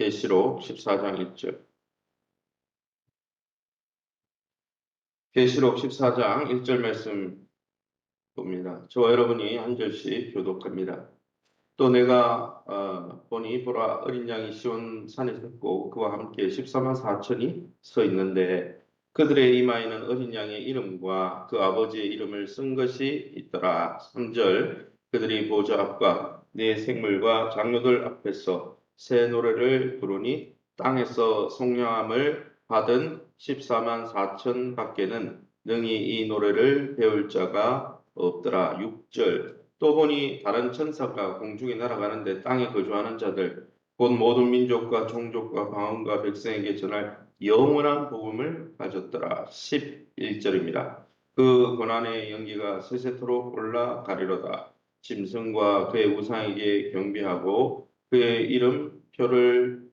계시록 14장 1절. 계시록 14장 1절 말씀 봅니다. 저와 여러분이 한 절씩 교독합니다. 또 내가 보니 보라 어린 양이 시온 산에 섰고 그와 함께 14만 4천이 서 있는데 그들의 이마에는 어린 양의 이름과 그 아버지의 이름을 쓴 것이 있더라. 3절. 그들이 보좌 앞과 네 생물과 장로들 앞에서 새 노래를 부르니 땅에서 성령함을 받은 14만 4천 밖에는 능히 이 노래를 배울 자가 없더라. 6절. 또 보니 다른 천사가 공중에 날아가는데 땅에 거주하는 자들 곧 모든 민족과 종족과 방언과 백성에게 전할 영원한 복음을 가졌더라. 11절입니다. 그 고난의 연기가 세세토록 올라가리로다. 짐승과 그의 우상에게 경배하고 그의 이름표를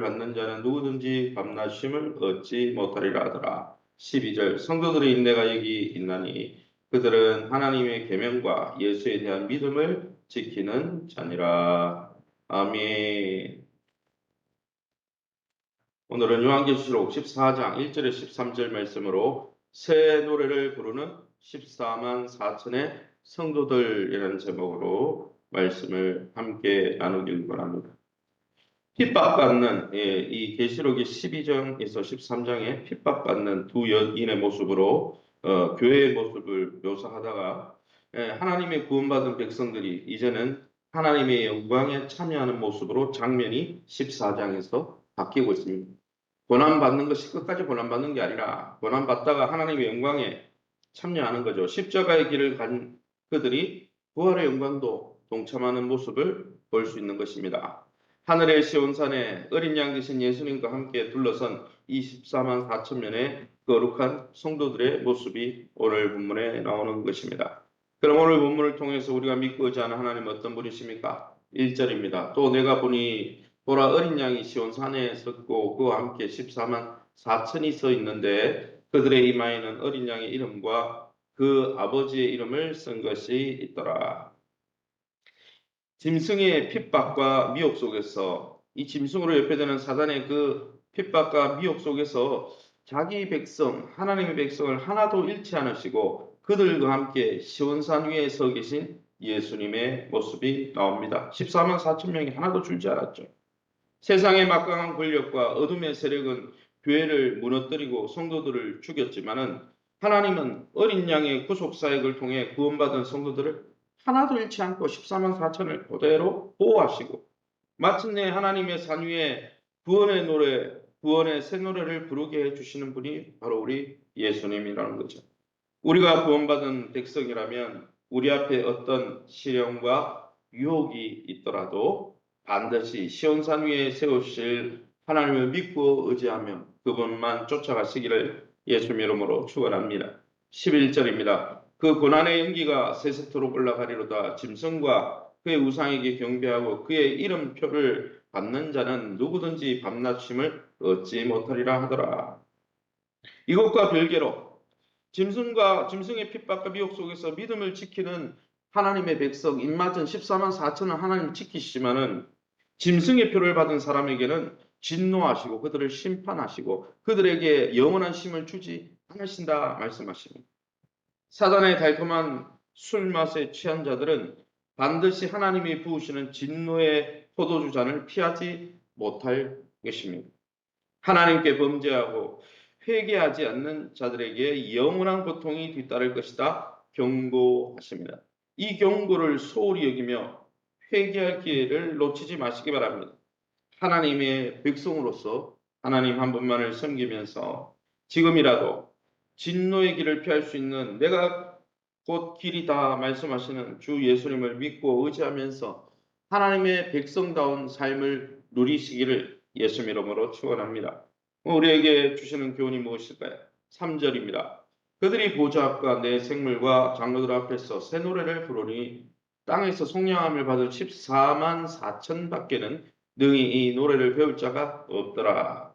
받는 자는 누구든지 밤낮 쉼을 얻지 못하리라 하더라. 12절. 성도들의 인내가 여기 있나니 그들은 하나님의 계명과 예수에 대한 믿음을 지키는 자니라. 아멘. 오늘은 요한계시록 14장 1절에 13절 말씀으로 새 노래를 부르는 14만 4천의 성도들이라는 제목으로 말씀을 함께 나누길 바랍니다. 핍박받는 이 계시록의 12장에서 13장에 핍박받는 두 여인의 모습으로 교회의 모습을 묘사하다가 하나님의 구원받은 백성들이 이제는 하나님의 영광에 참여하는 모습으로 장면이 14장에서 바뀌고 있습니다. 고난받는 것이 끝까지 고난받는 게 아니라 고난받다가 하나님의 영광에 참여하는 거죠. 십자가의 길을 간 그들이 부활의 영광도 동참하는 모습을 볼 수 있는 것입니다. 하늘의 시온산에 어린 양 되신 예수님과 함께 둘러선 24만 4천 명의 거룩한 성도들의 모습이 오늘 본문에 나오는 것입니다. 그럼 오늘 본문을 통해서 우리가 믿고 의지하는 하나님은 어떤 분이십니까? 1절입니다. 또 내가 보니 보라 어린 양이 시온산에 섰고 그와 함께 14만 4천이 서 있는데 그들의 이마에는 어린 양의 이름과 그 아버지의 이름을 쓴 것이 있더라. 짐승의 핍박과 미혹 속에서 이 짐승으로 옆에되는 사단의 그 핍박과 미혹 속에서 자기 백성, 하나님의 백성을 하나도 잃지 않으시고 그들과 함께 시온산 위에 서 계신 예수님의 모습이 나옵니다. 14만 4천 명이 하나도 줄지 않았죠. 세상의 막강한 권력과 어둠의 세력은 교회를 무너뜨리고 성도들을 죽였지만은 하나님은 어린 양의 구속 사역을 통해 구원받은 성도들을 하나도 잃지 않고 14만 4천을 그대로 보호하시고 마침내 하나님의 산 위에 구원의 노래, 구원의 새 노래를 부르게 해주시는 분이 바로 우리 예수님이라는 거죠. 우리가 구원받은 백성이라면 우리 앞에 어떤 시련과 유혹이 있더라도 반드시 시온산 위에 세우실 하나님을 믿고 의지하며 그분만 쫓아가시기를 예수님 이름으로 축원합니다. 11절입니다. 그 고난의 연기가 세세토록 올라가리로다. 짐승과 그의 우상에게 경배하고 그의 이름표를 받는 자는 누구든지 밤낮 쉼을 얻지 못하리라 하더라. 이것과 별개로 짐승의 핍박과 미혹 속에서 믿음을 지키는 하나님의 백성 입맞은 14만 4천은 하나님 지키시지만은 짐승의 표를 받은 사람에게는 진노하시고 그들을 심판하시고 그들에게 영원한 쉼을 주지 않으신다 말씀하십니다. 사단의 달콤한 술맛에 취한 자들은 반드시 하나님이 부으시는 진노의 포도주 잔을 피하지 못할 것입니다. 하나님께 범죄하고 회개하지 않는 자들에게 영원한 고통이 뒤따를 것이다 경고하십니다. 이 경고를 소홀히 여기며 회개할 기회를 놓치지 마시기 바랍니다. 하나님의 백성으로서 하나님 한 분만을 섬기면서 지금이라도 진노의 길을 피할 수 있는 내가 곧 길이다 말씀하시는 주 예수님을 믿고 의지하면서 하나님의 백성다운 삶을 누리시기를 예수 이름으로 축원합니다. 우리에게 주시는 교훈이 무엇일까요? 3절입니다. 그들이 보좌 앞과 내 생물과 장로들 앞에서 새 노래를 부르니 땅에서 속량함을 받은 14만 4천 밖에는 능히 이 노래를 배울 자가 없더라.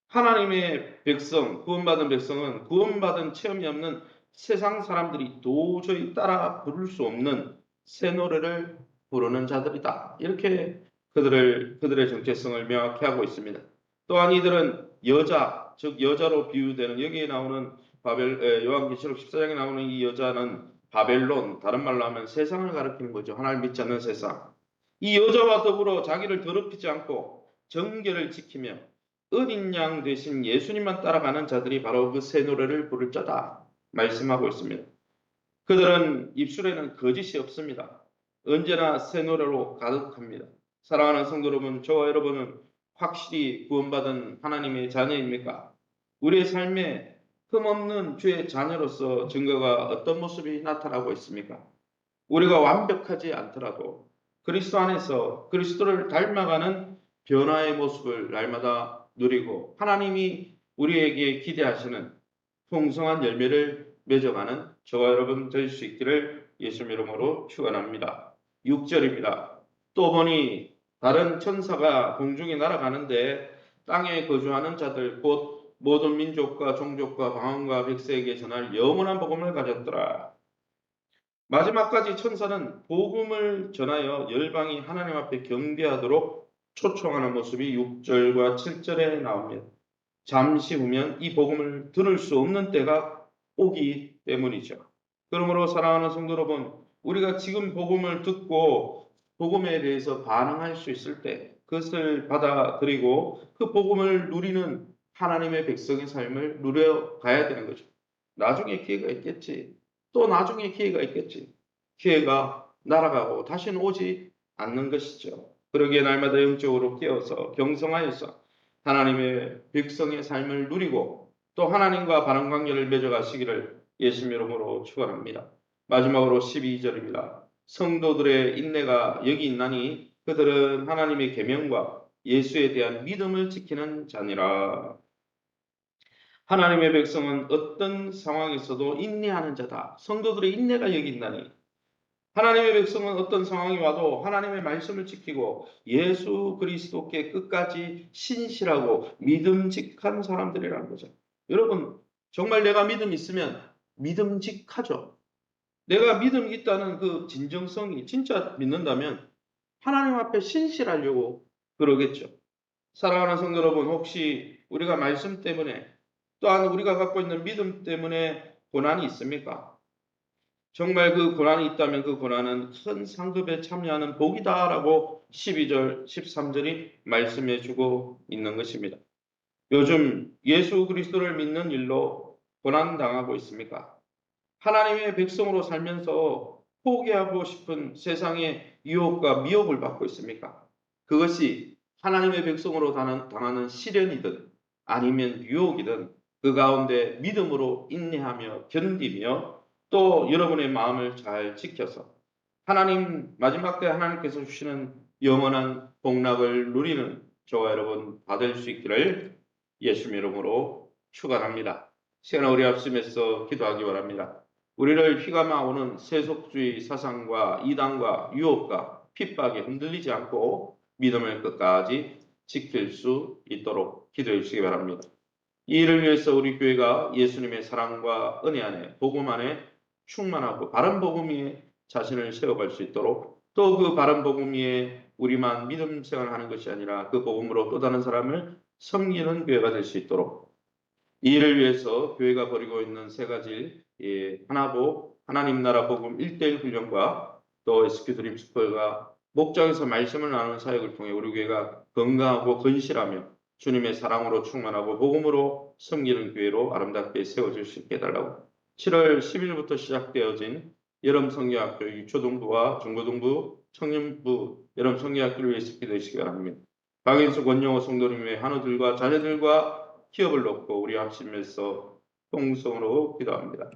하나님의 백성, 구원받은 백성은 구원받은 체험이 없는 세상 사람들이 도저히 따라 부를 수 없는 새 노래를 부르는 자들이다. 이렇게 그들의 정체성을 명확히 하고 있습니다. 또한 이들은 여자, 즉 여자로 비유되는 여기에 나오는 요한계시록 14장에 나오는 이 여자는 바벨론, 다른 말로 하면 세상을 가리키는 거죠. 하나님 믿지 않는 세상. 이 여자와 더불어 자기를 더럽히지 않고 정결을 지키며 어린 양 대신 예수님만 따라가는 자들이 바로 그 새 노래를 부를 자다 말씀하고 있습니다. 그들은 입술에는 거짓이 없습니다. 언제나 새 노래로 가득합니다. 사랑하는 성도 여러분, 저와 여러분은 확실히 구원받은 하나님의 자녀입니까? 우리의 삶에 흠없는 주의 자녀로서 증거가 어떤 모습이 나타나고 있습니까? 우리가 완벽하지 않더라도 그리스도 안에서 그리스도를 닮아가는 변화의 모습을 날마다 누리고 하나님이 우리에게 기대하시는 풍성한 열매를 맺어가는 저와 여러분 될 수 있기를 예수 이름으로 축원합니다. 6절입니다. 또 보니 다른 천사가 공중에 날아가는데 땅에 거주하는 자들 곧 모든 민족과 종족과 방언과 백성에게 전할 영원한 복음을 가졌더라. 마지막까지 천사는 복음을 전하여 열방이 하나님 앞에 경배하도록 초청하는 모습이 6절과 7절에 나옵니다. 잠시 후면 이 복음을 들을 수 없는 때가 오기 때문이죠. 그러므로 사랑하는 성도 여러분, 우리가 지금 복음을 듣고 복음에 대해서 반응할 수 있을 때 그것을 받아들이고 그 복음을 누리는 하나님의 백성의 삶을 누려가야 되는 거죠. 나중에 기회가 있겠지. 또 나중에 기회가 있겠지. 기회가 날아가고 다시는 오지 않는 것이죠. 그러기에 날마다 영적으로 깨어서 경성하여서 하나님의 백성의 삶을 누리고 또 하나님과 바른 관계를 맺어가시기를 예수님 이름으로 축원합니다. 마지막으로 12절입니다. 성도들의 인내가 여기 있나니 그들은 하나님의 계명과 예수에 대한 믿음을 지키는 자니라. 하나님의 백성은 어떤 상황에서도 인내하는 자다. 성도들의 인내가 여기 있나니 하나님의 백성은 어떤 상황이 와도 하나님의 말씀을 지키고 예수 그리스도께 끝까지 신실하고 믿음직한 사람들이라는 거죠. 여러분, 정말 내가 믿음 있으면 믿음직하죠. 내가 믿음 있다는 그 진정성이 진짜 믿는다면 하나님 앞에 신실하려고 그러겠죠. 사랑하는 성도 여러분, 혹시 우리가 말씀 때문에 또한 우리가 갖고 있는 믿음 때문에 고난이 있습니까? 정말 그 고난이 있다면 그 고난은 큰 상급에 참여하는 복이다라고 12절, 13절이 말씀해 주고 있는 것입니다. 요즘 예수 그리스도를 믿는 일로 고난 당하고 있습니까? 하나님의 백성으로 살면서 포기하고 싶은 세상의 유혹과 미혹을 받고 있습니까? 그것이 하나님의 백성으로 당하는 시련이든 아니면 유혹이든 그 가운데 믿음으로 인내하며 견디며 또 여러분의 마음을 잘 지켜서 하나님 마지막 때 하나님께서 주시는 영원한 복락을 누리는 저와 여러분 받을 수 있기를 예수님 이름으로 축원합니다. 시간을 우리 합심해서 기도하기 바랍니다. 우리를 휘감아 오는 세속주의 사상과 이단과 유혹과 핍박에 흔들리지 않고 믿음을 끝까지 지킬 수 있도록 기도해 주시기 바랍니다. 이 일을 위해서 우리 교회가 예수님의 사랑과 은혜 안에 복음 안에 충만하고 바른 복음 위에 자신을 세워갈 수 있도록 또 그 바른 복음 위에 우리만 믿음 생활하는 것이 아니라 그 복음으로 또 다른 사람을 섬기는 교회가 될 수 있도록 이 일을 위해서 교회가 벌이고 있는 세 가지 하나보 하나님 나라 복음 1:1 훈련과 또 SQ 드림 스쿨과 목장에서 말씀을 나누는 사역을 통해 우리 교회가 건강하고 건실하며 주님의 사랑으로 충만하고 복음으로 섬기는 교회로 아름답게 세워질 수 있게 해달라고 7월 10일부터 시작되어진 여름 성경학교 유초등부와 중고등부, 청년부 여름 성경학교를 위해서 기도하시기 바랍니다. 박인수 권영호 성도님의 한우들과 자녀들과 기업을 놓고 우리 합심해서 통성으로 기도합니다.